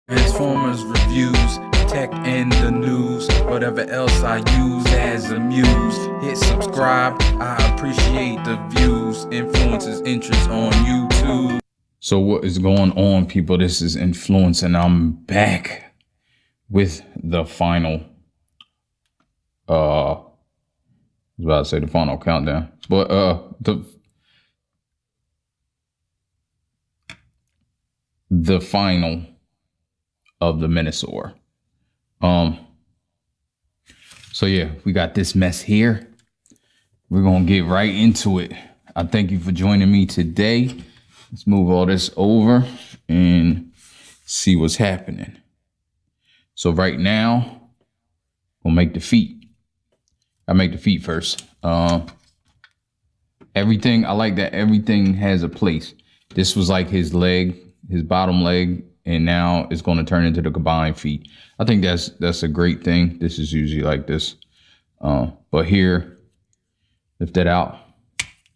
Transformers reviews, tech and the news, whatever else I use as a muse. Hit subscribe, I appreciate the views. Influences interest on YouTube. So what is going on, people? This is Influence, and I'm back with the final I was about to say the final countdown, but the final of the Menasor. So yeah, we got this mess here. We're gonna get right into it. I thank you for joining me today. Let's move all this over and see what's happening. So right now, we'll make the feet. I make the feet first. Everything, I like that everything has a place. This was like his leg, his bottom leg, and now it's going to turn into the combined feet. I think that's a great thing. This is usually like this. But here, lift that out,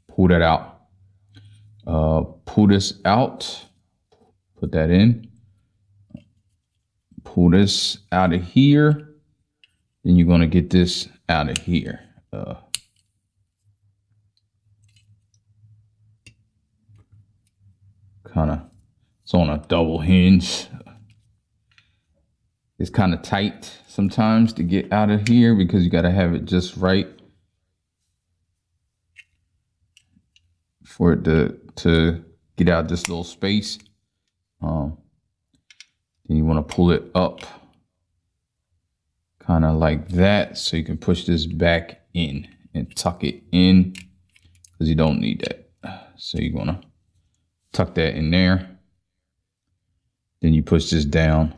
pull that out, pull this out, put that in, pull this out of here. Then you're going to get this out of here. It's on a double hinge. It's kind of tight sometimes to get out of here because you got to have it just right for it to get out this little space. Then you want to pull it up kind of like that, so you can push this back in and tuck it in because you don't need that. So you're gonna tuck that in there. Then you push this down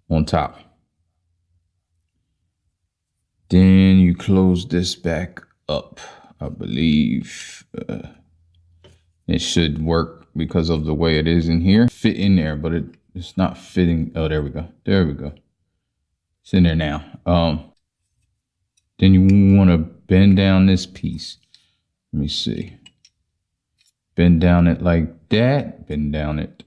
on top. Then you close this back up. I believe it should work because of the way it is in here. Fit in there, but it's not fitting. Oh, there we go. There we go. It's in there now. Then you want to bend down this piece. Let me see. Bend down it like that. Bend down it.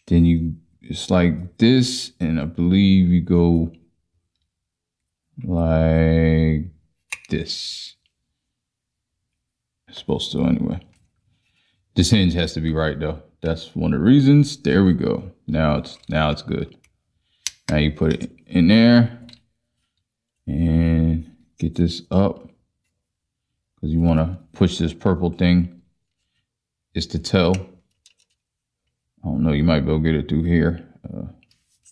Then it's like this, and I believe you go like this. It's supposed to anyway. This hinge has to be right though. That's one of the reasons. There we go. Now it's good. Now you put it in there and get this up because you want to push this purple thing. It's the toe. I don't know, you might be able to get it through here.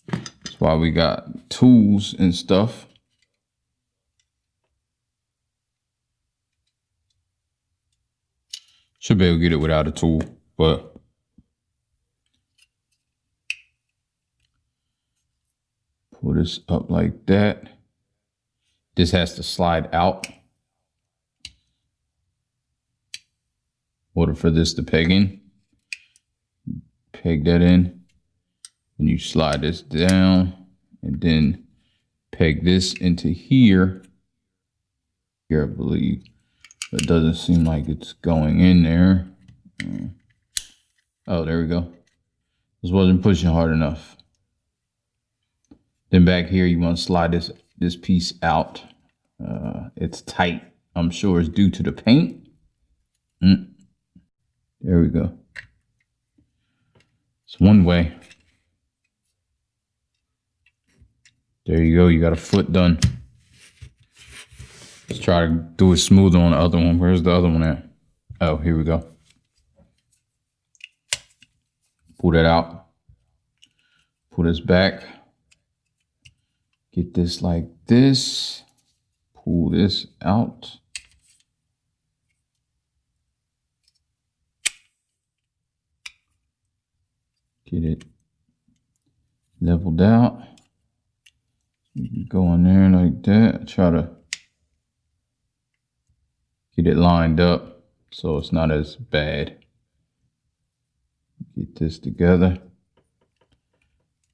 That's why we got tools and stuff. Should be able to get it without a tool, but pull this up like that. This has to slide out in order for this to peg in. Peg that in, and you slide this down, and then peg this into here. Here, I believe. It doesn't seem like it's going in there. Oh, there we go. This wasn't pushing hard enough. Then back here, you want to slide this piece out. It's tight. I'm sure it's due to the paint. There we go. It's one way. There you go. You got a foot done. Let's try to do it smoother on the other one. Where's the other one at? Oh, here we go. Pull that out. Pull this back. Get this like this. Pull this out. Get it leveled out. You can go in there like that. Try to get it lined up so it's not as bad. Get this together.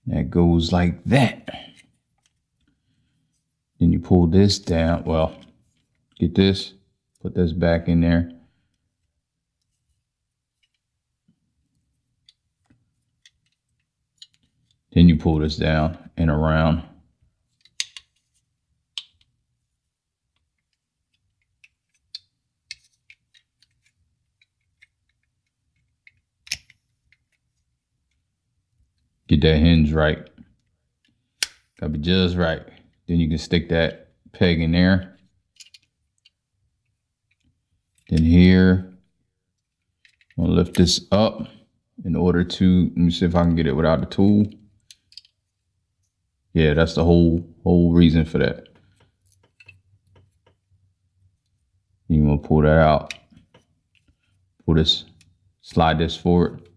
That goes like that. Then you pull this down. Well, get this, put this back in there. Then you pull this down and around. Get that hinge right. Gotta be just right. Then you can stick that peg in there. Then here, I'm gonna lift this up in order to, let me see if I can get it without the tool. Yeah, that's the whole reason for that. You gonna pull that out. Pull this, slide this forward.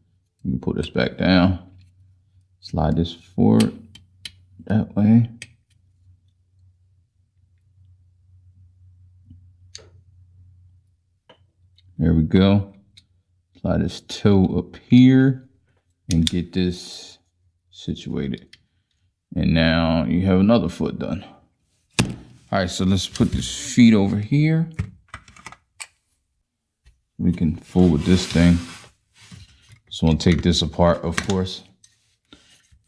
You can pull this back down. Slide this forward that way. There we go. Slide this toe up here and get this situated. And now you have another foot done. All right, so let's put this feet over here. We can fool with this thing. Just want to take this apart, of course.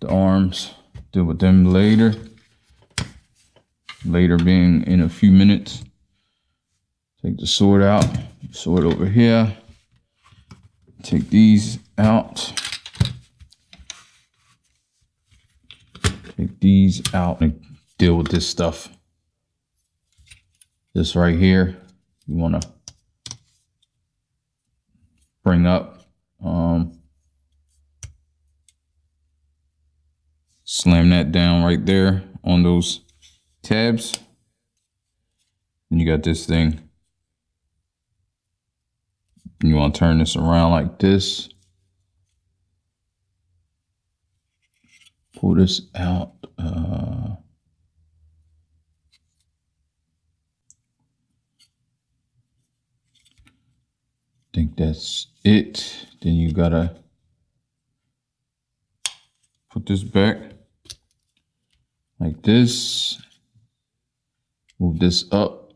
The arms, deal with them later. Later being in a few minutes. Take the sword out. Sword over here. Take these out. Take these out and deal with this stuff. This right here, you want to bring up. Slam that down right there on those tabs. And you got this thing. You want to turn this around like this. Pull this out. I think that's it. Then you gotta put this back like this. Move this up.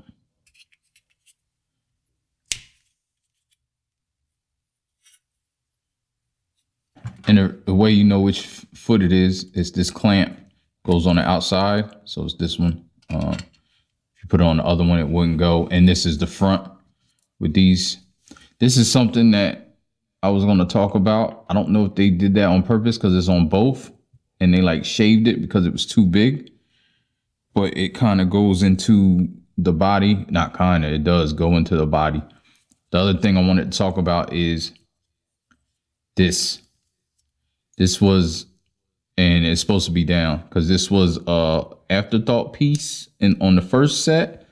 And the way you know which foot it is this clamp goes on the outside. So it's this one. If you put it on the other one, it wouldn't go. And this is the front with these. This is something that I was going to talk about. I don't know if they did that on purpose because it's on both and they like shaved it because it was too big. But it kind of goes into the body. Not kind of, it does go into the body. The other thing I wanted to talk about is this. This was, and it's supposed to be down because this was a afterthought piece on the first set.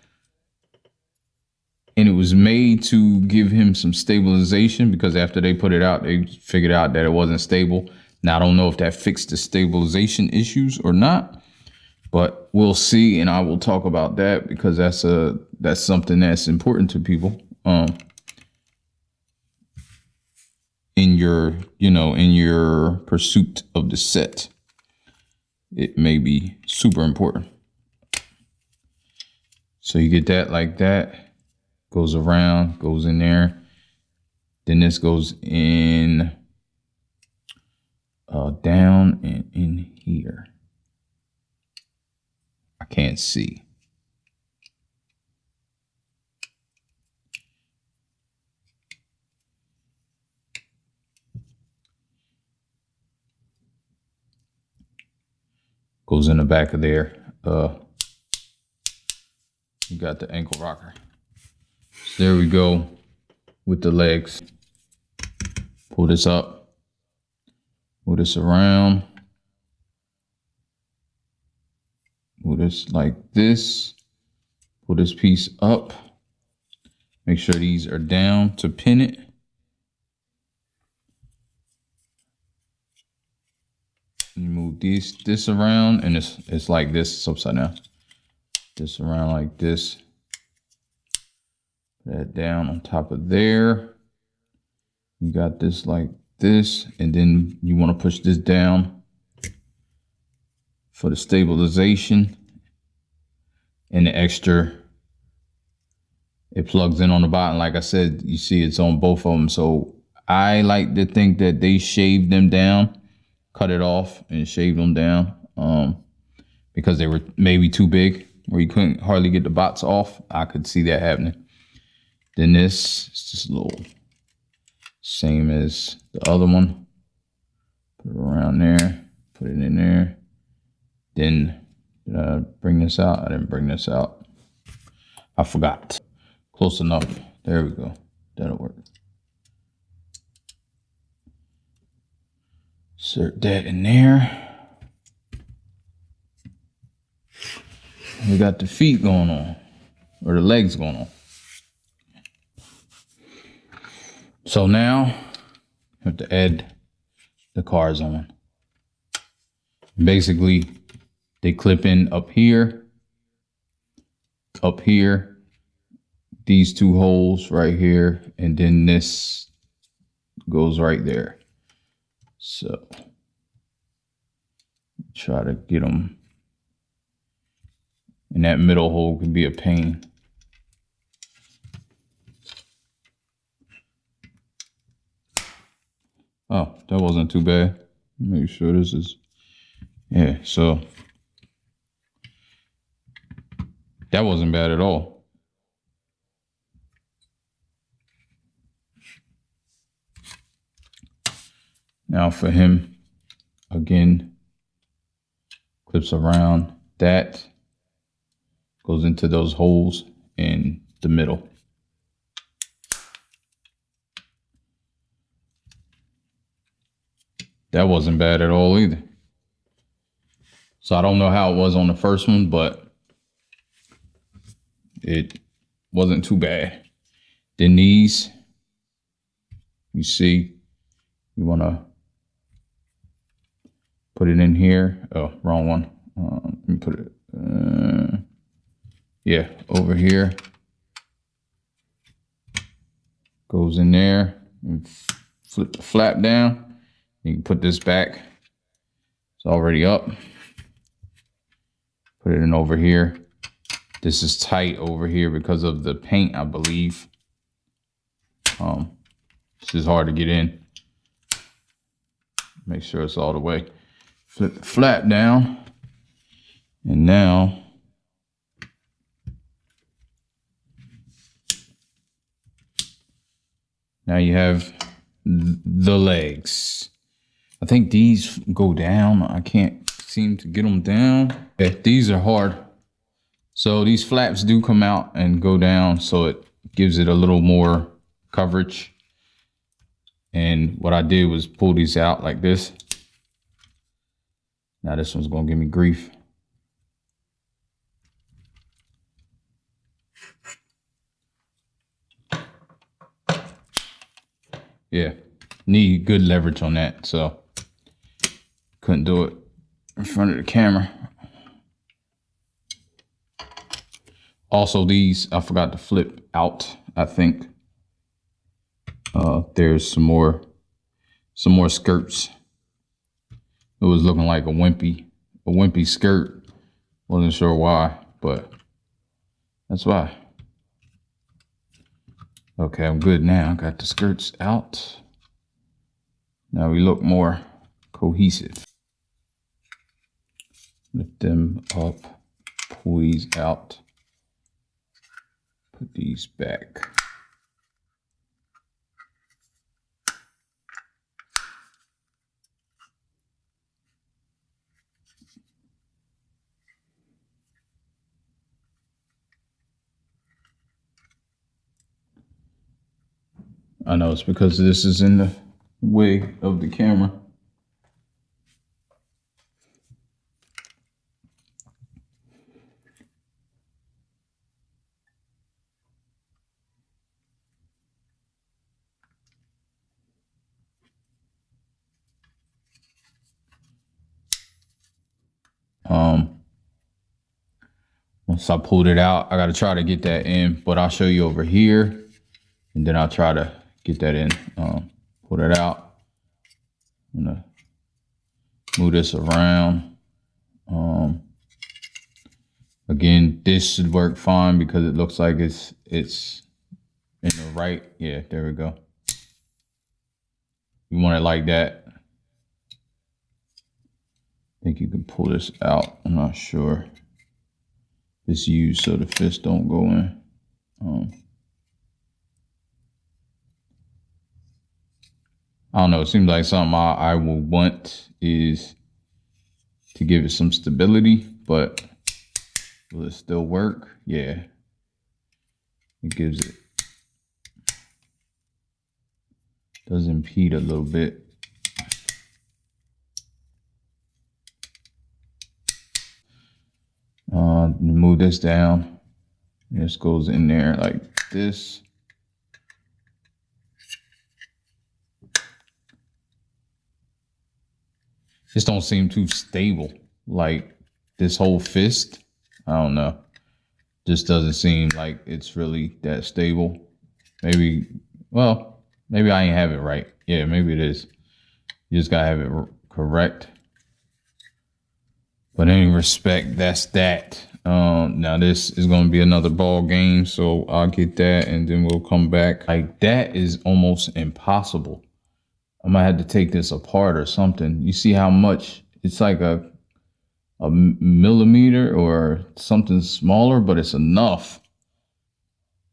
And it was made to give him some stabilization because after they put it out, they figured out that it wasn't stable. Now, I don't know if that fixed the stabilization issues or not, but we'll see. And I will talk about that because that's something that's important to people. In your pursuit of the set, it may be super important. So you get that like that, goes around, goes in there. Then this goes in, down and in here. I can't see. Goes in the back of there. You got the ankle rocker. So there we go with the legs. Pull this up. Pull this around. Pull this like this. Pull this piece up. Make sure these are down to pin it. You move this around, and it's like this. It's upside down. This around like this. Put that down on top of there. You got this like this, and then you want to push this down for the stabilization. And the extra, it plugs in on the bottom. Like I said, you see it's on both of them. So I like to think that they shaved them down cut it off and shaved them down because they were maybe too big where you couldn't hardly get the bots off. I could see that happening. Then this is just a little same as the other one. Put it around there, put it in there. Then did I bring this out? I didn't bring this out. I forgot. Close enough. There we go. That'll work. Insert that in there. We got the feet going on, or the legs going on. So now I have to add the cars on. Basically, they clip in up here, these two holes right here, and then this goes right there. So try to get them. And that middle hole can be a pain. Oh, that wasn't too bad. Make sure this is, yeah, so that wasn't bad at all. Now for him, again, clips around that. Goes into those holes in the middle. That wasn't bad at all either. So I don't know how it was on the first one, but it wasn't too bad. Then these, you see, you want to put it in here. Oh, wrong one. Let me put it. Yeah, over here. Goes in there and flip the flap down. You can put this back. It's already up. Put it in over here. This is tight over here because of the paint, I believe. This is hard to get in. Make sure it's all the way. Flip the flap down. And now you have the legs. I think these go down. I can't seem to get them down. Yeah, these are hard. So these flaps do come out and go down, so it gives it a little more coverage. And what I did was pull these out like this. Now this one's gonna give me grief. Yeah, need good leverage on that, so couldn't do it in front of the camera. Also, these I forgot to flip out. I think there's some more skirts. It was looking like a wimpy skirt. Wasn't sure why, but that's why. Okay, I'm good now. Got the skirts out. Now we look more cohesive. Lift them up, pull these out, put these back. I know it's because this is in the way of the camera. Once I pulled it out, I got to try to get that in, but I'll show you over here and then I'll try to get that in. Pull it out. I'm gonna move this around. Again, this should work fine because it looks like it's in the right. Yeah, there we go. You want it like that. think you can pull this out. I'm not sure. It's used so the fist don't go in. I don't know. It seems like something I will want is to give it some stability, but will it still work? Yeah. It gives it. Does impede a little bit. Move this down. This goes in there like this. This don't seem too stable. Like this whole fist, I don't know. Just doesn't seem like it's really that stable. Maybe, well, maybe I ain't have it right. Yeah, maybe it is. You just gotta have it correct. But in any respect, that's that. Now this is gonna be another ball game, so I'll get that and then we'll come back. Like that is almost impossible. I might have to take this apart or something. You see how much it's like a millimeter or something smaller, but it's enough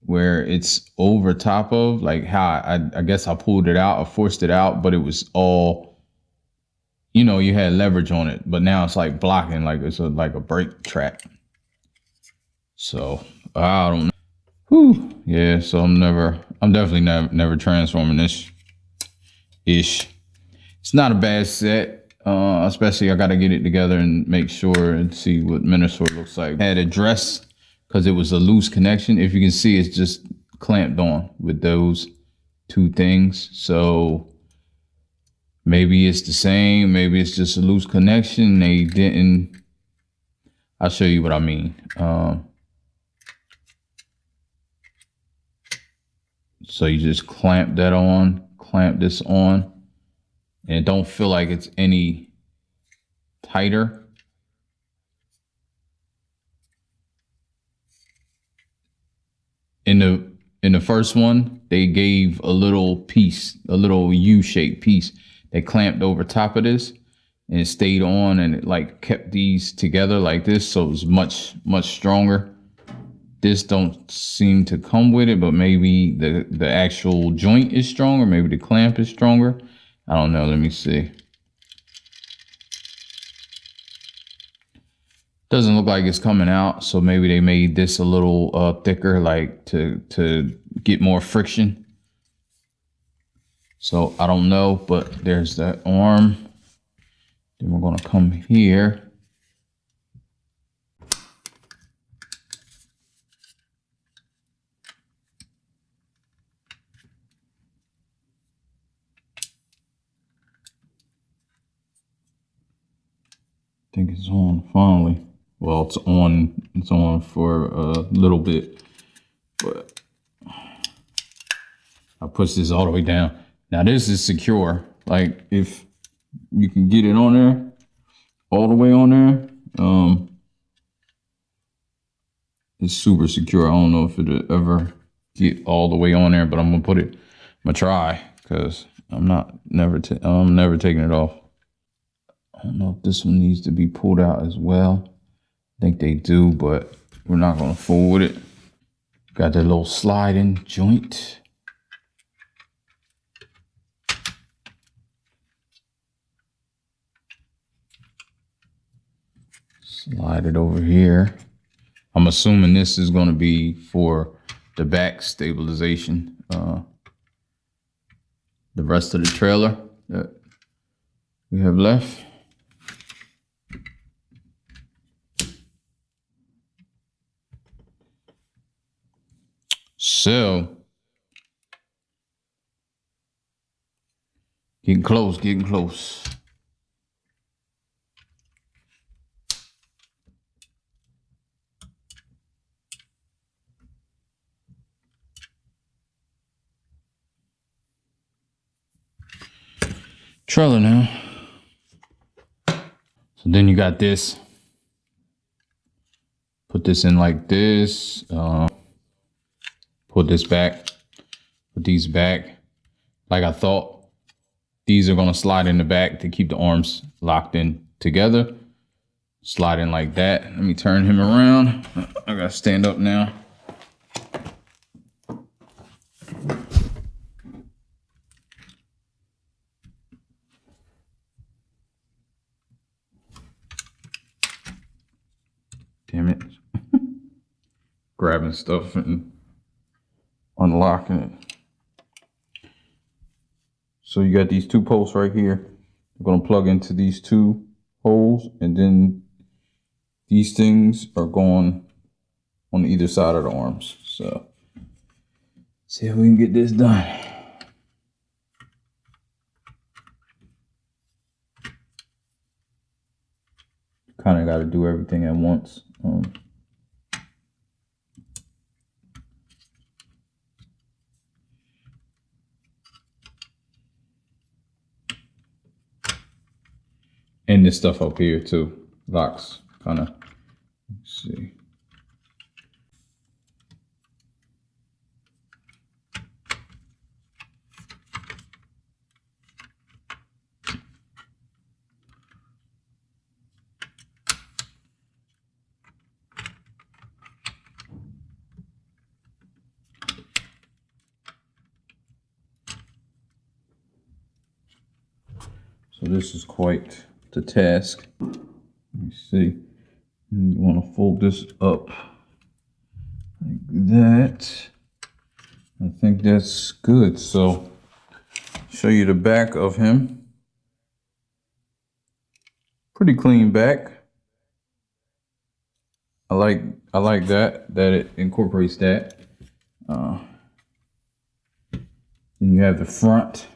where it's over top of, like how I guess I pulled it out, I forced it out, but it was all, you know, you had leverage on it, but now it's like blocking, like it's like a brake track. So I don't know. Whew. Yeah, so I'm definitely never transforming this ish. It's not a bad set, especially I got to get it together and make sure and see what Menasor looks like. I had it dressed because it was a loose connection. If you can see, it's just clamped on with those two things. So maybe it's the same, maybe it's just a loose connection. They didn't. I'll show you what I mean. So you just clamp that on, clamp this on, and it don't feel like it's any tighter. In the first one, they gave a little piece, a little U-shaped piece that clamped over top of this and it stayed on, and it like kept these together like this, so it was much stronger. This don't seem to come with it, but maybe the actual joint is stronger, maybe the clamp is stronger. I don't know, let me see. Doesn't look like it's coming out, so maybe they made this a little thicker, like to get more friction. So I don't know, but there's that arm. Then we're gonna come here. I think it's on finally. Well, it's on for a little bit, but I push this all the way down. Now this is secure. Like if you can get it on there, all the way on there, it's super secure. I don't know if it'll ever get all the way on there, but I'm gonna try, because I'm never taking it off. I don't know if this one needs to be pulled out as well. I think they do, but we're not gonna fool with it. Got that little sliding joint. Slide it over here. I'm assuming this is gonna be for the back stabilization. The rest of the trailer that we have left. So, getting close, getting close. Trailer now. So then you got this. Put this in like this. Put this back, put these back. Like I thought, these are gonna slide in the back to keep the arms locked in together. slide in like that. Let me turn him around. I gotta stand up now. Damn it. Grabbing stuff and unlocking it. So you got these two posts right here. I'm gonna plug into these two holes, and then these things are going on either side of the arms. So see if we can get this done. Kind of got to do everything at once. And this stuff up here too, locks kind of, let's see. So this is quite the task. Let me see. You want to fold this up like that. I think that's good. So show you the back of him. Pretty clean back. I like that it incorporates that. Then you have the front.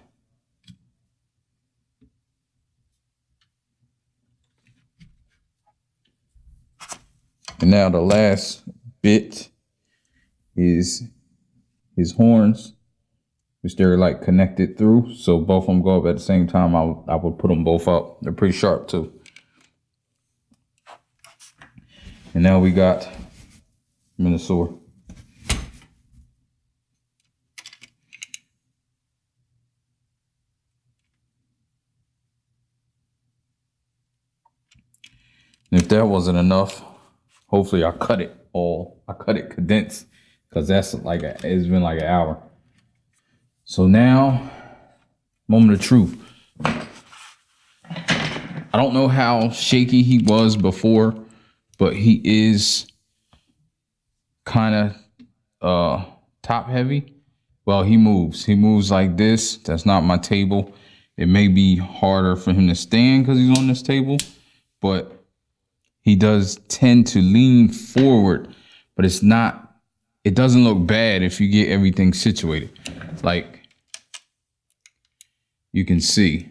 And now the last bit is his horns, which they're like connected through. So both of them go up at the same time. I would put them both up. They're pretty sharp too. And now we got Menasor. And if that wasn't enough, hopefully I cut it condensed, because that's like it's been like an hour. So now, moment of truth. I don't know how shaky he was before, but he is kind of top heavy. Well, he moves like this. That's not my table. It may be harder for him to stand because he's on this table, but he does tend to lean forward, but it doesn't look bad if you get everything situated. Like you can see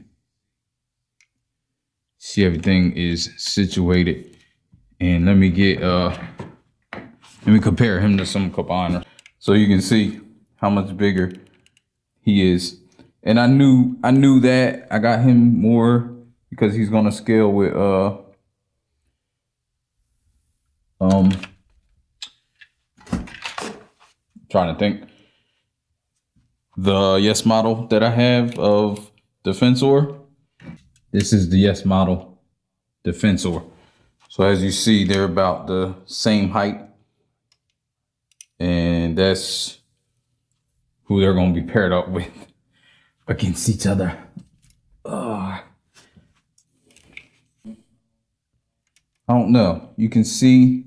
everything is situated. And let me compare him to some combiner. So you can see how much bigger he is. And I knew that. I got him more because he's gonna scale with trying to think. The Yes model that I have of Defensor. This is the Yes model Defensor. So as you see, they're about the same height. And that's who they're going to be paired up with against each other. I don't know. You can see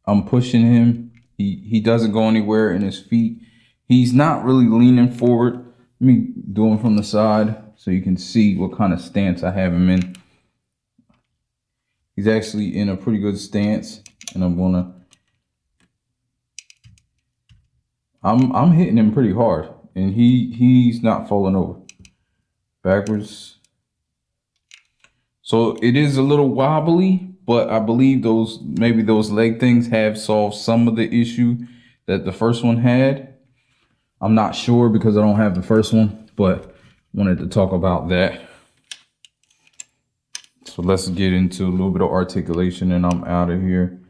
I'm pushing him. He doesn't go anywhere in his feet. He's not really leaning forward. Let me do him from the side so you can see what kind of stance I have him in. He's actually in a pretty good stance, and I'm hitting him pretty hard, and he's not falling over backwards. So it is a little wobbly, but I believe maybe those leg things have solved some of the issue that the first one had. I'm not sure because I don't have the first one, but wanted to talk about that. So let's get into a little bit of articulation and I'm out of here.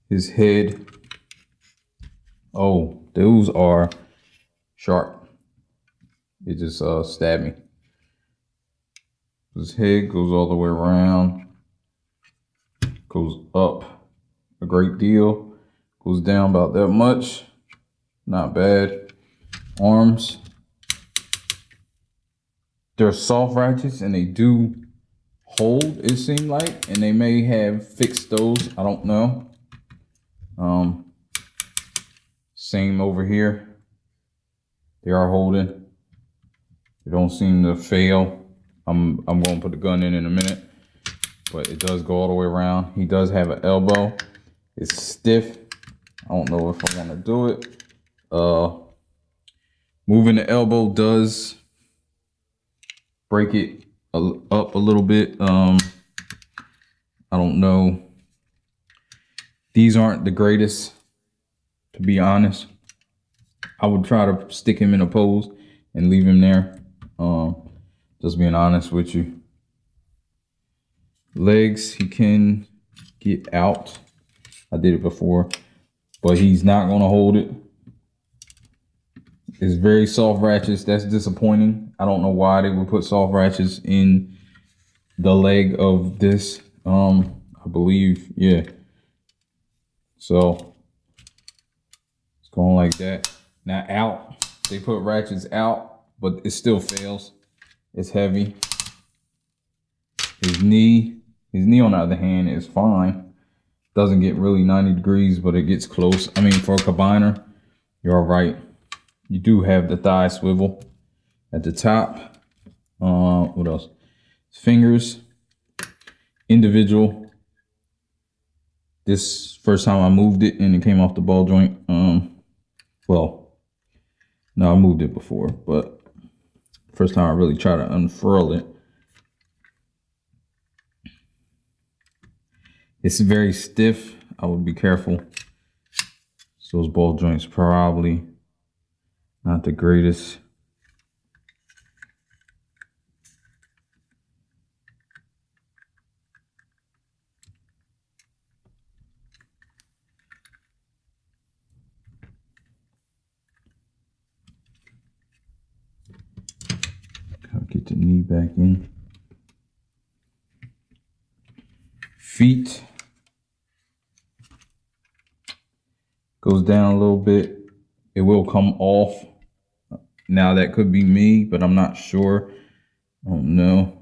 His head. Oh, those are sharp. It just stabbed me. His head goes all the way around. Goes up a great deal. Goes down about that much. Not bad. Arms. They're soft ratchets and they do hold, it seemed like, and they may have fixed those. I don't know. Same over here. They are holding. They don't seem to fail. I'm going to put the gun in a minute, but it does go all the way around. He does have an elbow. It's stiff. I don't know if I want to do it. Moving the elbow does break it up a little bit. I don't know. These aren't the greatest, to be honest. I would try to stick him in a pose and leave him there. Just being honest with you. Legs, he can get out. I did it before, but he's not going to hold it. It's very soft ratchets. That's disappointing. I don't know why they would put soft ratchets in the leg of this. I believe, yeah. So it's going like that. Now out, they put ratchets out, but it still fails. It's heavy. His knee on the other hand is fine. Doesn't get really 90 degrees, but it gets close. I mean, for a combiner, you're all right. You do have the thigh swivel at the top. What else? Fingers, individual. This first time I moved it and it came off the ball joint. Well, no, I moved it before, but first time I really tried to unfurl it. It's very stiff. I would be careful. So those ball joints probably not the greatest. Gotta get the knee back in. Feet. Goes down a little bit. It will come off. Now that could be me, but I'm not sure. I don't know.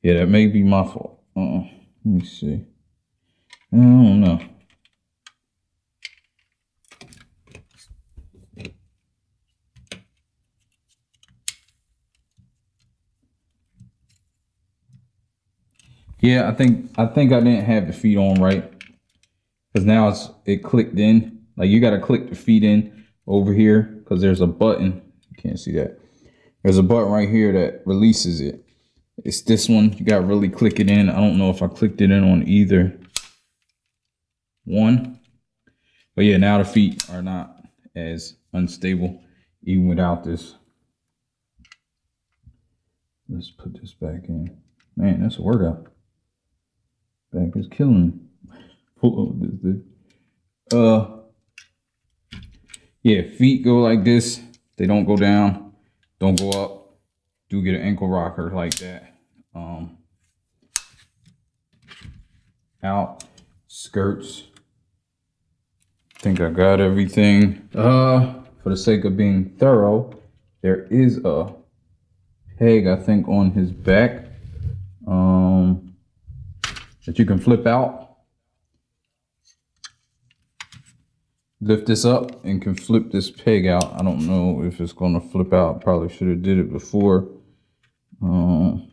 Yeah, that may be my fault. Let me see. I don't know. Yeah, I think I didn't have the feet on right, because now it clicked in. Like, you got to click the feet in over here, because there's a button. You can't see that. There's a button right here that releases it. It's this one. You got to really click it in. I don't know if I clicked it in on either one, but yeah, now the feet are not as unstable even without this. Let's put this back in. Man, that's a workout. Back is killing me. Pull over this thing. Yeah, feet go like this. They don't go down, don't go up. Do get an ankle rocker like that. Out, skirts. I think I got everything. For the sake of being thorough, there is a peg, I think, on his back. That you can flip out. Lift this up and can flip this peg out. I don't know if it's gonna flip out. Probably should have did it before. I'm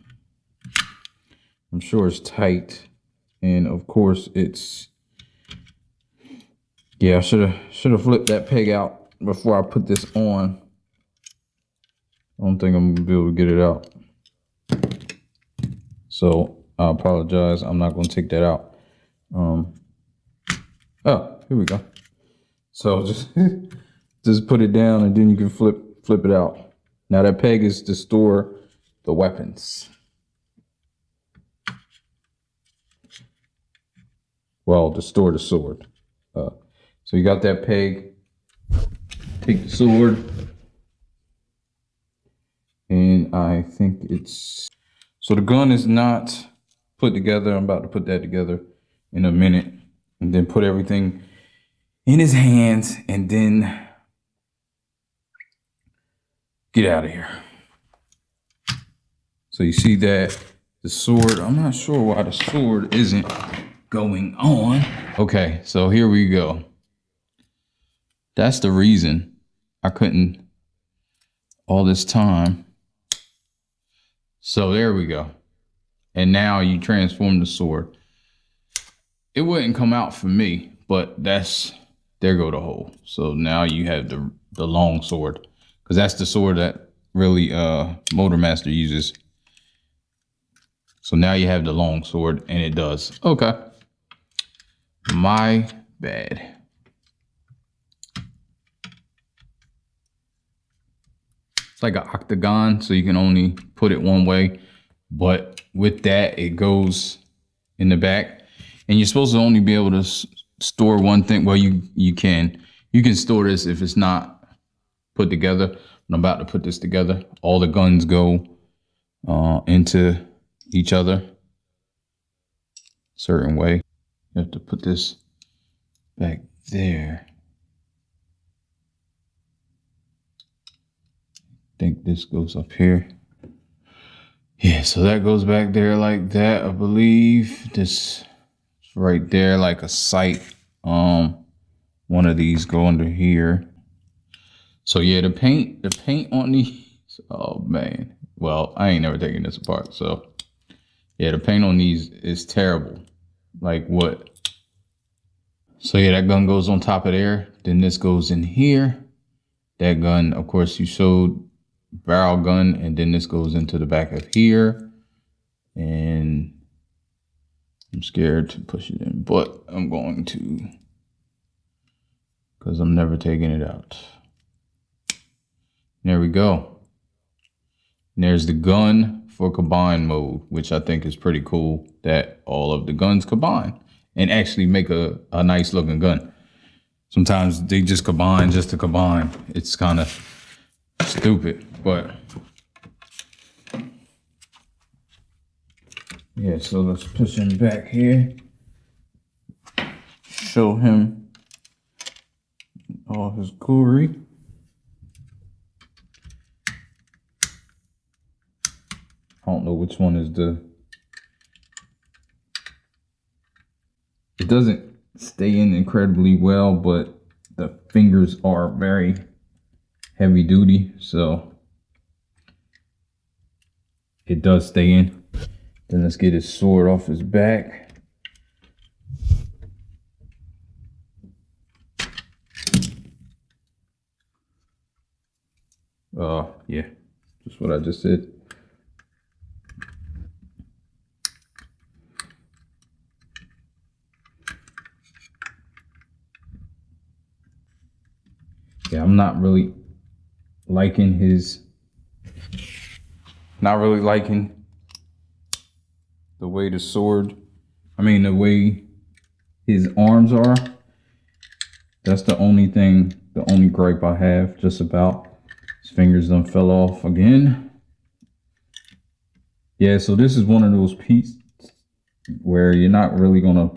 sure it's tight, and of course it's, yeah, I should have flipped that peg out before I put this on. I don't think I'm gonna be able to get it out. So I apologize. I'm not going to take that out. Oh, here we go. So just put it down, and then you can flip it out. Now that peg is to store the weapons. Well, to store the sword. So you got that peg. Take the sword, and then I think it's, so the gun is not put together. I'm about to put that together in a minute, and then put everything in his hands, and then get out of here. So you see that the sword, I'm not sure why the sword isn't going on. Okay, so here we go. That's the reason I couldn't all this time. So there we go. And now you transform the sword. It wouldn't come out for me, but there go the hole. So now you have the long sword, because that's the sword that really Motormaster uses. So now you have the long sword, and it does. Okay. My bad. It's like an octagon, so you can only put it one way. But with that, it goes in the back. And you're supposed to only be able to store one thing. Well, you can store this if it's not put together. I'm about to put this together. All the guns go into each other certain way. You have to put this back there. I think this goes up here. Yeah, so that goes back there like that, I believe. This is right there, like a sight. One of these go under here. So yeah, the paint on these, oh man. Well, I ain't never taken this apart, so yeah, the paint on these is terrible. Like what? So yeah, that gun goes on top of there. Then this goes in here. That gun, of course, you showed barrel gun, and then this goes into the back of here. And I'm scared to push it in, but I'm going to, because I'm never taking it out. There we go. And there's the gun for combine mode, which I think is pretty cool that all of the guns combine and actually make a nice looking gun. Sometimes they just combine just to combine. It's kind of stupid, but yeah, so let's push him back here. Show him all his glory. I don't know which one is it doesn't stay in incredibly well, but the fingers are very heavy duty, so it does stay in. Then let's get his sword off his back. Yeah, just what I just said. Yeah, I'm not really liking the way the sword, the way his arms are. That's the only gripe I have, just about. His fingers done fell off again. Yeah, so this is one of those pieces where you're not really gonna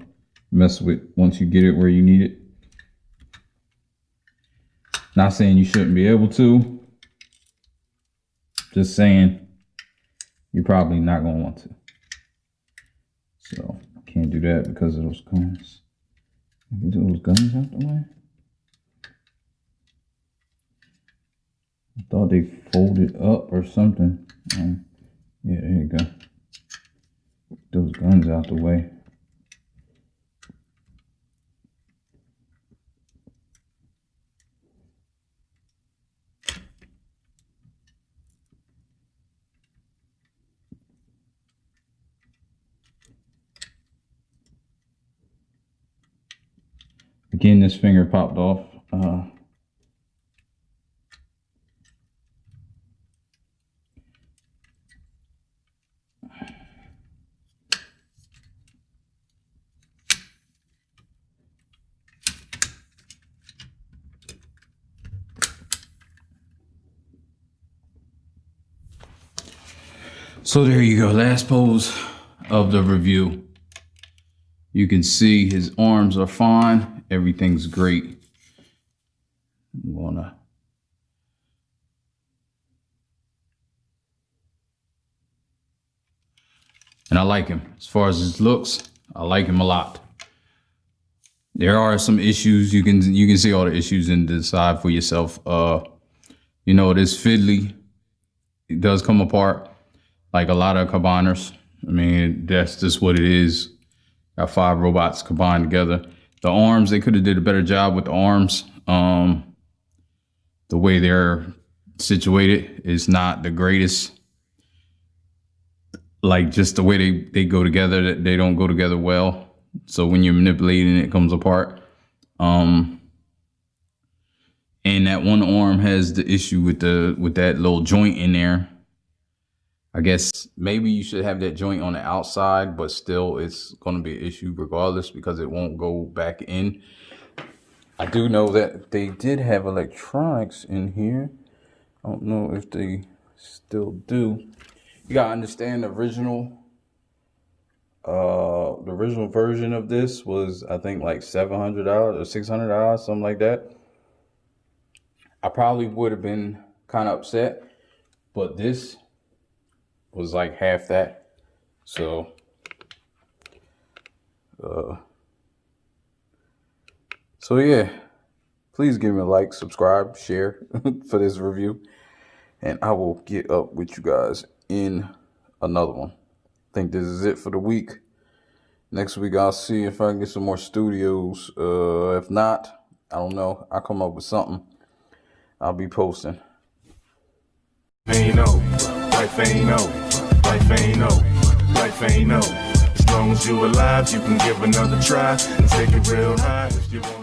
mess with once you get it where you need it. Not saying you shouldn't be able to. Just saying you're probably not gonna want to. So I can't do that because of those guns. Get those guns out the way. I thought they folded up or something. Yeah, there you go. Get those guns out the way. Again, this finger popped off. So there you go, last pose of the review. You can see his arms are fine. Everything's great. And I like him. As far as his looks, I like him a lot. There are some issues. You can see all the issues and decide for yourself. You know, it is fiddly. It does come apart like a lot of combiners. I mean, that's just what it is. Got 5 robots combined together. The arms, they could have did a better job with the arms. The way they're situated is not the greatest. Like just the way they go together, they don't go together well. So when you're manipulating it comes apart. And that one arm has the issue with that little joint in there. I guess maybe you should have that joint on the outside, but still it's going to be an issue regardless because it won't go back in. I do know that they did have electronics in here. I don't know if they still do. You gotta understand the original version of this was, I think, like $700 or $600, something like that. I probably would have been kind of upset, but this was like half that. So yeah, please give me a like, subscribe, share for this review, and I will get up with you guys in another one. I think this is it for the week. Next week I'll see if I can get some more studios. If not, I don't know. I'll come up with something. I'll be posting. Ain't no, life ain't no, life ain't no, life ain't no. As long as you alive, you can give another try and take it real high if you want.